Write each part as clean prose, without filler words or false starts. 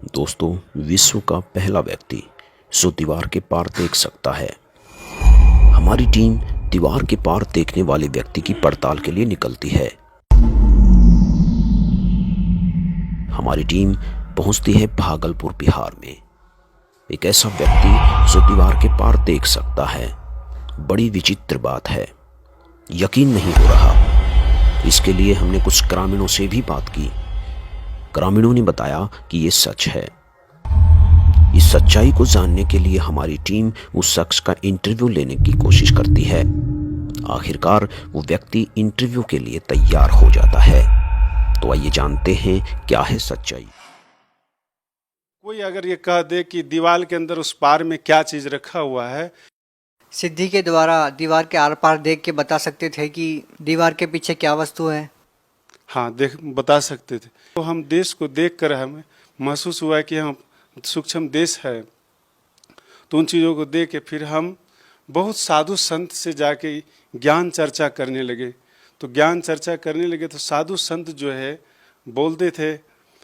दोस्तों, विश्व का पहला व्यक्ति जो दीवार के पार देख सकता है। हमारी टीम दीवार के पार देखने वाले व्यक्ति की पड़ताल के लिए निकलती है। हमारी टीम पहुंचती है भागलपुर, बिहार में। एक ऐसा व्यक्ति जो दीवार के पार देख सकता है। बड़ी विचित्र बात है, यकीन नहीं हो रहा। इसके लिए हमने कुछ ग्रामीणों से भी बात की। ग्रामीणों ने बताया कि ये सच है। इस सच्चाई को जानने के लिए हमारी टीम उस शख्स का इंटरव्यू लेने की कोशिश करती है। आखिरकार वो व्यक्ति इंटरव्यू के लिए तैयार हो जाता है। तो आइए जानते हैं क्या है सच्चाई। कोई अगर ये कह दे कि दीवार के अंदर उस पार में क्या चीज रखा हुआ है, सिद्धि के द्वारा दीवार के आर पार देख के बता सकते थे कि दीवार के पीछे क्या वस्तु है। हाँ देख बता सकते थे। तो हम देश को देख कर हमें महसूस हुआ कि हम सूक्ष्म देश है। तो उन चीज़ों को देख के फिर हम बहुत साधु संत से जाके ज्ञान चर्चा करने लगे। तो ज्ञान चर्चा करने लगे तो साधु संत जो है बोलते थे,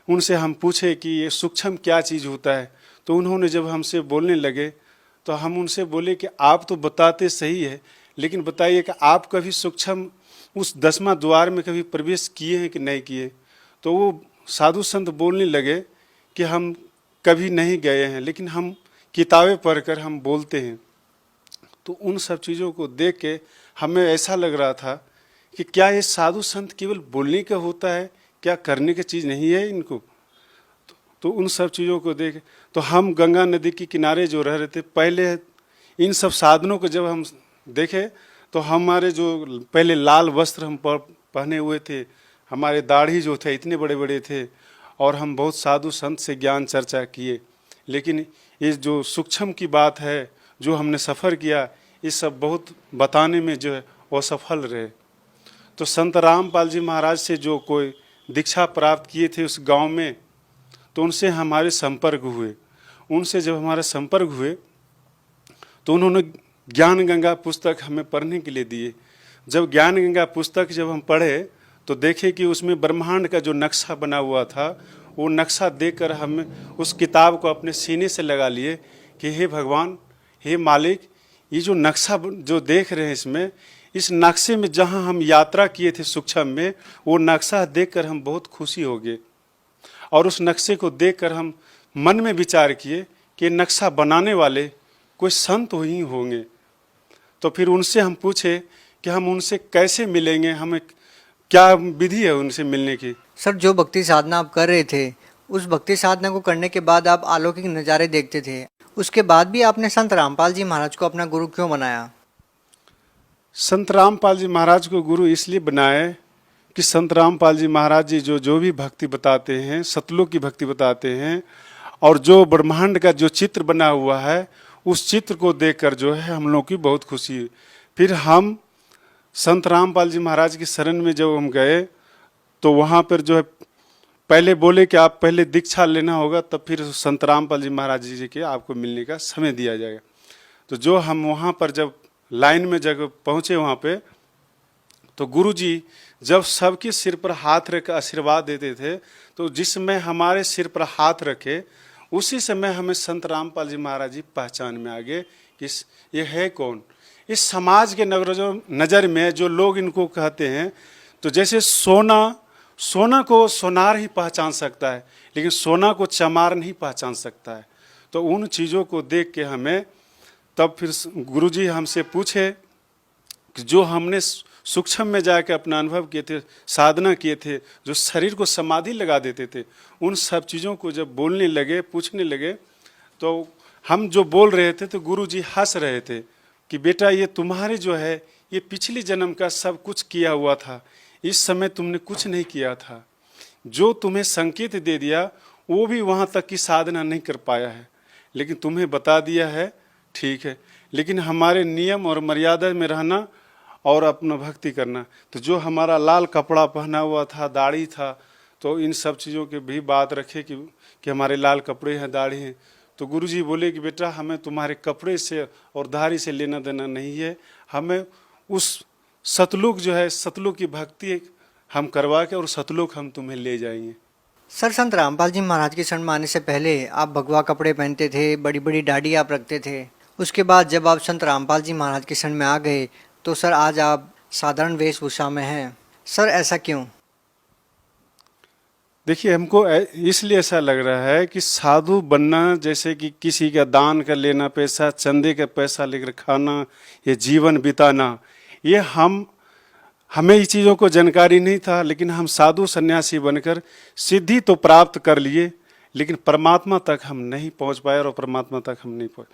उनसे हम पूछे कि ये सूक्ष्म क्या चीज़ होता है। तो उन्होंने जब हमसे बोलने लगे तो हम उनसे बोले कि आप तो बताते सही है, लेकिन बताइए कि आप कभी सूक्ष्म उस 10वां द्वार में कभी प्रवेश किए हैं कि नहीं किए। तो वो साधु संत बोलने लगे कि हम कभी नहीं गए हैं, लेकिन हम किताबें पढ़कर हम बोलते हैं। तो उन सब चीज़ों को देख के हमें ऐसा लग रहा था कि क्या ये साधु संत केवल बोलने का होता है, क्या करने की चीज़ नहीं है इनको। तो उन सब चीज़ों को देख तो हम गंगा नदी के किनारे जो रह रहे थे, पहले इन सब साधनों को जब हम देखे तो हमारे जो पहले लाल वस्त्र हम पहने हुए थे, हमारे दाढ़ी जो थे इतने बड़े बड़े थे, और हम बहुत साधु संत से ज्ञान चर्चा किए। लेकिन ये जो सूक्ष्म की बात है, जो हमने सफ़र किया, ये सब बहुत बताने में जो है वो सफल रहे। तो संत रामपाल जी महाराज से जो कोई दीक्षा प्राप्त किए थे उस गांव में, तो उनसे हमारे संपर्क हुए। उनसे जब हमारे संपर्क हुए तो उन्होंने ज्ञान गंगा पुस्तक हमें पढ़ने के लिए दिए। जब ज्ञान गंगा पुस्तक जब हम पढ़े तो देखे कि उसमें ब्रह्मांड का जो नक्शा बना हुआ था, वो नक्शा देखकर हम उस किताब को अपने सीने से लगा लिए कि हे भगवान, हे मालिक, ये जो नक्शा जो देख रहे हैं इसमें, इस नक्शे में जहाँ हम यात्रा किए थे सूक्ष्म में, वो नक्शा देखकर हम बहुत खुशी हो गए। और उस नक्शे को देखकर हम मन में विचार किए कि नक्शा बनाने वाले कोई संत ही होंगे। तो फिर उनसे हम पूछे कि हम उनसे कैसे मिलेंगे, हमें क्या विधि है उनसे मिलने की। सर, जो भक्ति साधना आप कर रहे थे, उस भक्ति साधना को करने के बाद आप अलौकिक नज़ारे देखते थे, उसके बाद भी आपने संत रामपाल जी महाराज को अपना गुरु क्यों बनाया? संत रामपाल जी महाराज को गुरु इसलिए बनाए कि संत रामपाल जी महाराज जी जो भी भक्ति बताते हैं, सतलोक की भक्ति बताते हैं, और जो ब्रह्मांड का जो चित्र बना हुआ है, उस चित्र को देखकर जो है हम लोग की बहुत खुशी है। फिर हम संत रामपाल जी महाराज की शरण में जब हम गए तो वहाँ पर जो है पहले बोले कि आप पहले दीक्षा लेना होगा, तब फिर संत रामपाल जी महाराज जी के आपको मिलने का समय दिया जाएगा। तो जो हम वहाँ पर जब लाइन में जब पहुँचे वहाँ पे, तो गुरु जी जब सबके सिर पर हाथ रख आशीर्वाद देते थे, तो जिस समय हमारे सिर पर हाथ रखे उसी समय हमें संत रामपाल जी महाराज जी पहचान में आ गए कि ये है कौन। इस समाज के नज़र में जो लोग इनको कहते हैं, तो जैसे सोना को सोनार ही पहचान सकता है, लेकिन सोना को चमार नहीं पहचान सकता है। तो उन चीज़ों को देख के हमें तब फिर गुरुजी हमसे पूछे कि जो हमने सूक्ष्म में जाकर अपना अनुभव किए थे, साधना किए थे, जो शरीर को समाधि लगा देते थे, उन सब चीज़ों को जब बोलने लगे, पूछने लगे, तो हम जो बोल रहे थे तो गुरुजी हंस रहे थे कि बेटा, ये तुम्हारे जो है ये पिछले जन्म का सब कुछ किया हुआ था, इस समय तुमने कुछ नहीं किया था। जो तुम्हें संकेत दे दिया वो भी वहाँ तक की साधना नहीं कर पाया है, लेकिन तुम्हें बता दिया है, ठीक है। लेकिन हमारे नियम और मर्यादा में रहना और अपना भक्ति करना। तो जो हमारा लाल कपड़ा पहना हुआ था, दाढ़ी था, तो इन सब चीज़ों के भी बात रखे कि हमारे लाल कपड़े हैं, दाढ़ी हैं। तो गुरुजी बोले कि बेटा, हमें तुम्हारे कपड़े से और दाढ़ी से लेना देना नहीं है, हमें उस सतलोक जो है, सतलोक की भक्ति हम करवा के और सतलोक हम तुम्हें ले जाएंगे। सर संत रामपाल जी महाराज के शरण में आने से पहले आप भगवा कपड़े पहनते थे, बड़ी बड़ी दाढ़ी आप रखते थे। उसके बाद जब आप संत रामपाल जी महाराज के शरण में आ गए तो सर आज आप साधारण वेशभूषा में हैं। सर ऐसा क्यों? देखिए, हमको इसलिए ऐसा लग रहा है कि साधु बनना जैसे कि किसी का दान कर लेना पैसा, चंदे का पैसा लेकर खाना, ये जीवन बिताना, ये हमें ये चीज़ों को जानकारी नहीं था। लेकिन हम साधु सन्यासी बनकर सिद्धि तो प्राप्त कर लिए, लेकिन परमात्मा तक हम नहीं पहुंच पाए और परमात्मा तक हम नहीं पहुंच।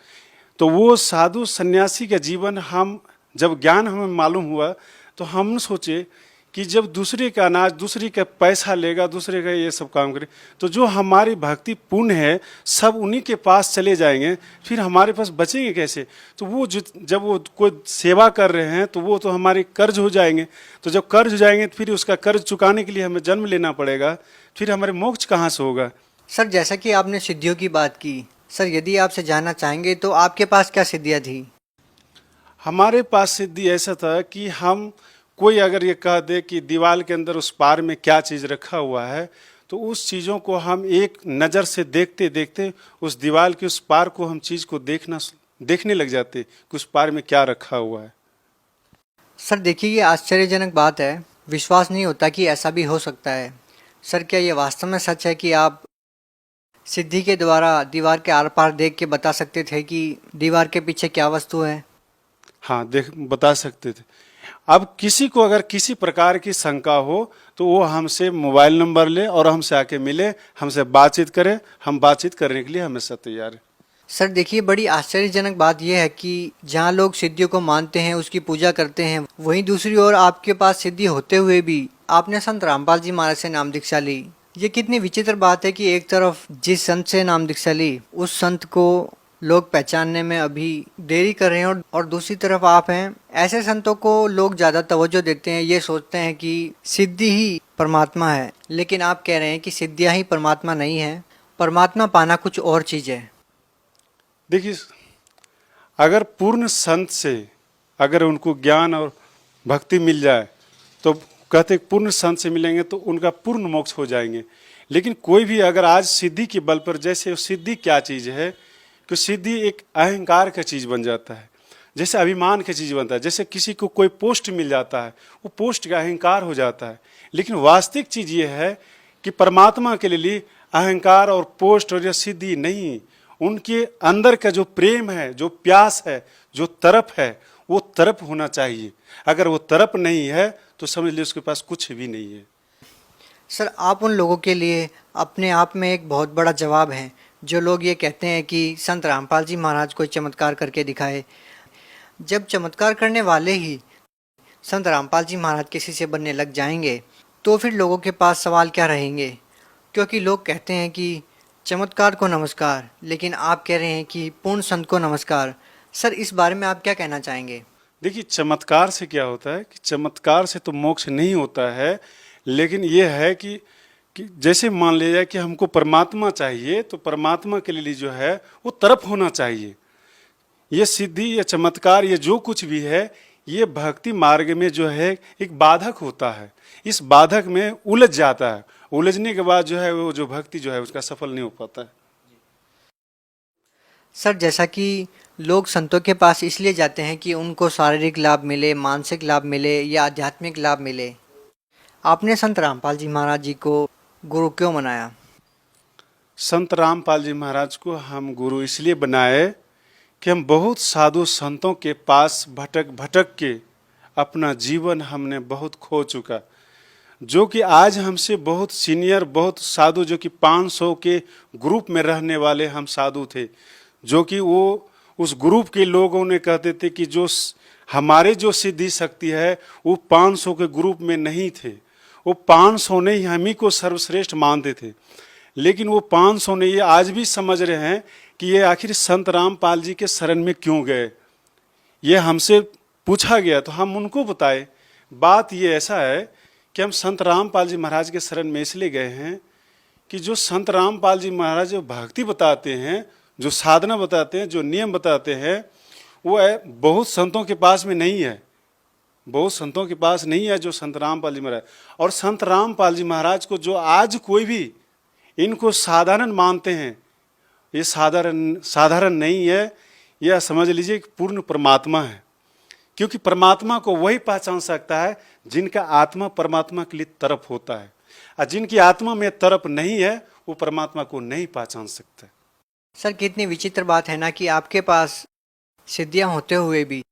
तो वो साधु सन्यासी का जीवन हम जब ज्ञान हमें मालूम हुआ तो हम सोचे कि जब दूसरे का अनाज, दूसरे का पैसा लेगा, दूसरे का ये सब काम करे, तो जो हमारी भक्ति पुण्य है सब उन्हीं के पास चले जाएंगे, फिर हमारे पास बचेंगे कैसे? तो वो जब वो कोई सेवा कर रहे हैं तो वो तो हमारे कर्ज हो जाएंगे। तो जब कर्ज हो जाएंगे तो फिर उसका कर्ज चुकाने के लिए हमें जन्म लेना पड़ेगा, फिर हमारे मोक्ष कहाँ से होगा? सर जैसा कि आपने सिद्धियों की बात की, सर यदि आपसे जानना चाहेंगे तो आपके पास क्या सिद्धियाँ थी? हमारे पास सिद्धि ऐसा था कि हम कोई अगर ये कह दे कि दीवार के अंदर उस पार में क्या चीज़ रखा हुआ है, तो उस चीज़ों को हम एक नज़र से देखते देखते उस दीवार के उस पार को हम चीज़ को देखने लग जाते कि उस पार में क्या रखा हुआ है। सर देखिए, ये आश्चर्यजनक बात है, विश्वास नहीं होता कि ऐसा भी हो सकता है। सर क्या ये वास्तव में सच है कि आप सिद्धि के द्वारा दीवार के आर पार देख के बता सकते थे कि दीवार के पीछे क्या वस्तु है? हाँ, बता सकते थे। अब किसी को अगर किसी प्रकार की शंका हो तो वो हमसे मोबाइल नंबर ले और हमसे आके मिले, हमसे बातचीत करे। हम बातचीत करने के लिए हमेशा तैयार हैं। सर देखिए, बड़ी आश्चर्यजनक बात यह है कि जहाँ लोग सिद्धियों को मानते हैं, उसकी पूजा करते हैं, वहीं दूसरी ओर आपके पास सिद्धि होते हुए भी आपने संत रामपाल जी महाराज से नाम दीक्षा ली। ये कितनी विचित्र बात है कि एक तरफ जिस संत से नाम दीक्षा ली उस संत को लोग पहचानने में अभी देरी कर रहे हैं और दूसरी तरफ आप हैं। ऐसे संतों को लोग ज़्यादा तवज्जो देते हैं, ये सोचते हैं कि सिद्धि ही परमात्मा है। लेकिन आप कह रहे हैं कि सिद्धियाँ ही परमात्मा नहीं है, परमात्मा पाना कुछ और चीज़ है। देखिए, अगर पूर्ण संत से अगर उनको ज्ञान और भक्ति मिल जाए तो कहते पूर्ण संत से मिलेंगे तो उनका पूर्ण मोक्ष हो जाएंगे। लेकिन कोई भी अगर आज सिद्धि के बल पर, जैसे सिद्धि क्या चीज़ है कि सिद्धि एक अहंकार का चीज़ बन जाता है, जैसे अभिमान का चीज़ बनता है। जैसे किसी को कोई पोस्ट मिल जाता है, वो पोस्ट का अहंकार हो जाता है। लेकिन वास्तविक चीज़ ये है कि परमात्मा के लिए अहंकार और पोस्ट और यह सिद्धि नहीं, उनके अंदर का जो प्रेम है, जो प्यास है, जो तरफ है, वो तरफ होना चाहिए। अगर वो तरफ नहीं है तो समझ लीजिए उसके पास कुछ भी नहीं है। सर आप उन लोगों के लिए अपने आप में एक बहुत बड़ा जवाब हैं जो लोग ये कहते हैं कि संत रामपाल जी महाराज कोई चमत्कार करके दिखाए। जब चमत्कार करने वाले ही संत रामपाल जी महाराज के शिष्य बनने लग जाएंगे तो फिर लोगों के पास सवाल क्या रहेंगे? क्योंकि लोग कहते हैं कि चमत्कार को नमस्कार, लेकिन आप कह रहे हैं कि पूर्ण संत को नमस्कार। सर इस बारे में आप क्या कहना चाहेंगे? देखिए, चमत्कार से क्या होता है कि चमत्कार से तो मोक्ष नहीं होता है, लेकिन ये है कि जैसे मान लिया जाए कि हमको परमात्मा चाहिए तो परमात्मा के लिए जो है वो तरफ होना चाहिए। ये सिद्धि, ये चमत्कार, ये जो कुछ भी है, ये भक्ति मार्ग में जो है एक बाधक होता है। इस बाधक में उलझ जाता है, उलझने के बाद जो है वो जो भक्ति जो है उसका सफल नहीं हो पाता है। सर जैसा कि लोग संतों के पास इसलिए जाते हैं कि उनको शारीरिक लाभ मिले, मानसिक लाभ मिले या आध्यात्मिक लाभ मिले, आपने संत रामपाल जी महाराज जी को गुरु क्यों बनाया? संत रामपाल जी महाराज को हम गुरु इसलिए बनाए कि हम बहुत साधु संतों के पास भटक भटक के अपना जीवन हमने बहुत खो चुका। जो कि आज हमसे बहुत सीनियर, बहुत साधु, जो कि 500 के ग्रुप में रहने वाले हम साधु थे, जो कि वो उस ग्रुप के लोगों ने कहते थे कि जो हमारे जो सिद्धि शक्ति है वो 500 के ग्रुप में नहीं थे। वो 500 ने ही हम ही को सर्वश्रेष्ठ मानते थे। लेकिन वो 500 ने ये आज भी समझ रहे हैं कि ये आखिर संत रामपाल जी के शरण में क्यों गए। ये हमसे पूछा गया तो हम उनको बताए। बात ये ऐसा है कि हम संत रामपाल जी महाराज के शरण में इसलिए गए हैं कि जो संत रामपाल जी महाराज जो भक्ति बताते हैं, जो साधना बताते हैं, जो नियम बताते हैं, वो बहुत संतों के पास में नहीं है। बहुत संतों के पास नहीं है जो संत रामपाल जी महाराज। और संत रामपाल जी महाराज को जो आज कोई भी इनको साधारण मानते हैं। ये साधारण नहीं है, यह समझ लीजिए कि पूर्ण परमात्मा है। क्योंकि परमात्मा को वही पहचान सकता है जिनका आत्मा परमात्मा के लिए तरफ होता है, और जिनकी आत्मा में तरफ नहीं है वो परमात्मा को नहीं पहचान सकता। सर कितनी विचित्र बात है ना कि आपके पास सिद्धियां होते हुए भी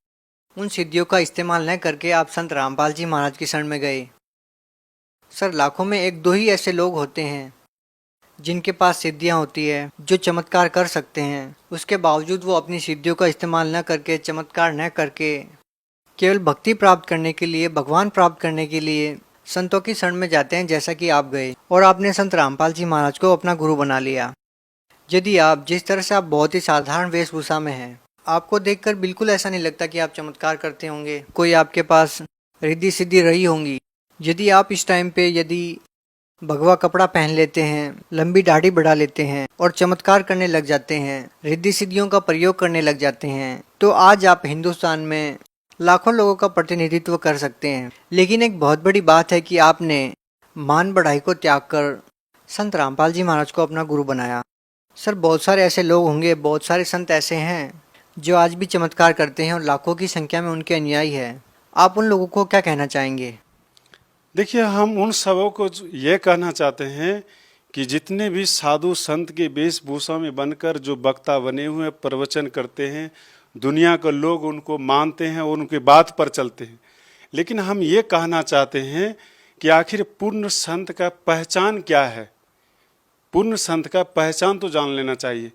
उन सिद्धियों का इस्तेमाल न करके आप संत रामपाल जी महाराज की शरण में गए। सर लाखों में एक दो ही ऐसे लोग होते हैं जिनके पास सिद्धियां होती है, जो चमत्कार कर सकते हैं, उसके बावजूद वो अपनी सिद्धियों का इस्तेमाल न करके, चमत्कार न करके, केवल भक्ति प्राप्त करने के लिए, भगवान प्राप्त करने के लिए संतों की शरण में जाते हैं, जैसा कि आप गए और आपने संत रामपाल जी महाराज को अपना गुरु बना लिया। यदि आप जिस तरह से आप बहुत ही साधारण वेशभूषा में हैं, आपको देखकर बिल्कुल ऐसा नहीं लगता कि आप चमत्कार करते होंगे, कोई आपके पास रिद्धि सिद्धि रही होंगी। यदि आप इस टाइम पे यदि भगवा कपड़ा पहन लेते हैं, लंबी दाढ़ी बढ़ा लेते हैं और चमत्कार करने लग जाते हैं, रिद्धि सिद्धियों का प्रयोग करने लग जाते हैं, तो आज आप हिंदुस्तान में लाखों लोगों का प्रतिनिधित्व कर सकते हैं। लेकिन एक बहुत बड़ी बात है कि आपने मान बढ़ाई को त्याग कर संत रामपाल जी महाराज को अपना गुरु बनाया। सर बहुत सारे ऐसे लोग होंगे, बहुत सारे संत ऐसे हैं जो आज भी चमत्कार करते हैं और लाखों की संख्या में उनके अनुयायी है। आप उन लोगों को क्या कहना चाहेंगे? देखिए, हम उन सबों को ये कहना चाहते हैं कि जितने भी साधु संत के वेशभूषा में बनकर जो वक्ता बने हुए प्रवचन करते हैं, दुनिया के लोग उनको मानते हैं और उनकी बात पर चलते हैं, लेकिन हम ये कहना चाहते हैं कि आखिर पूर्ण संत का पहचान क्या है। पूर्ण संत का पहचान तो जान लेना चाहिए।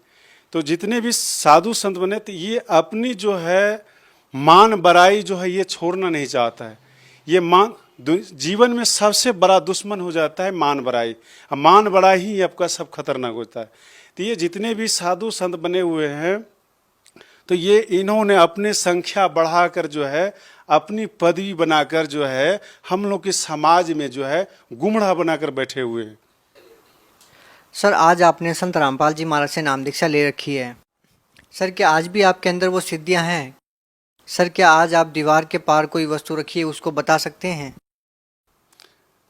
तो जितने भी साधु संत बने, तो ये अपनी जो है मान बड़ाई जो है ये छोड़ना नहीं चाहता है। ये जीवन में सबसे बड़ा दुश्मन हो जाता है मान बड़ाई। मान बड़ाई ही आपका सब खतरनाक होता है। तो ये जितने भी साधु संत बने हुए हैं, तो ये इन्होंने अपने संख्या बढ़ाकर जो है, अपनी पदवी बनाकर जो है, हम लोग के समाज में जो है गुमड़ा बनाकर बैठे हुए हैं। सर आज आपने संत रामपाल जी महाराज से नाम दीक्षा ले रखी है। सर क्या आज भी आपके अंदर वो सिद्धियां हैं? सर क्या आज आप दीवार के पार कोई वस्तु रखी है उसको बता सकते हैं?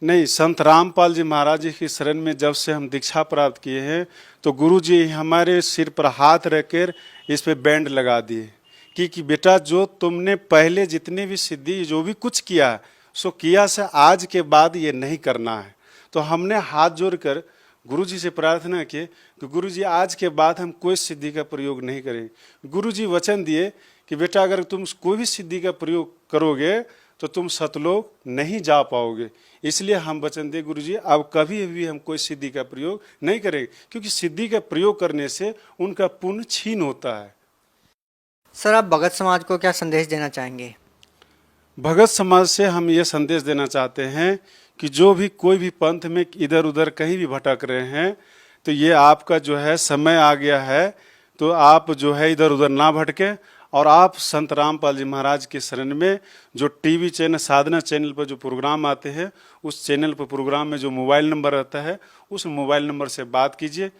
नहीं, संत रामपाल जी महाराज जी की शरण में जब से हम दीक्षा प्राप्त किए हैं, तो गुरु जी हमारे सिर पर हाथ रखकर इस पे बैंड लगा दिए कि बेटा जो तुमने पहले जितने भी सिद्धि जो भी कुछ किया सो किया से आज के बाद ये नहीं करना है। तो हमने हाथ जोड़कर गुरु जी से प्रार्थना की कि गुरु जी आज के बाद हम कोई सिद्धि का प्रयोग नहीं करेंगे। गुरु जी वचन दिए कि बेटा अगर तुम कोई भी सिद्धि का प्रयोग करोगे तो तुम सतलोक नहीं जा पाओगे। इसलिए हम वचन दे गुरु जी अब कभी भी हम कोई सिद्धि का प्रयोग नहीं करेंगे, क्योंकि सिद्धि का प्रयोग करने से उनका पुण्य छीन होता है। सर आप भगत समाज को क्या संदेश देना चाहेंगे? भगत समाज से हम ये संदेश देना चाहते हैं कि जो भी कोई भी पंथ में इधर उधर कहीं भी भटक रहे हैं, तो ये आपका जो है समय आ गया है, तो आप जो है इधर उधर ना भटके और आप संत रामपाल जी महाराज के शरण में जो टीवी चैनल साधना चैनल पर जो प्रोग्राम आते हैं, उस चैनल पर प्रोग्राम में जो मोबाइल नंबर रहता है उस मोबाइल नंबर से बात कीजिए।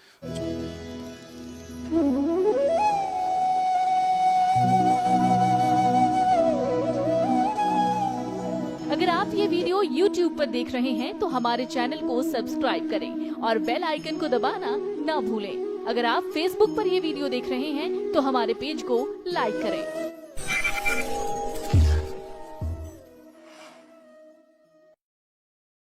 अगर आप ये वीडियो YouTube पर देख रहे हैं तो हमारे चैनल को सब्सक्राइब करें और बेल आइकन को दबाना ना भूलें। अगर आप Facebook पर ये वीडियो देख रहे हैं तो हमारे पेज को लाइक करें।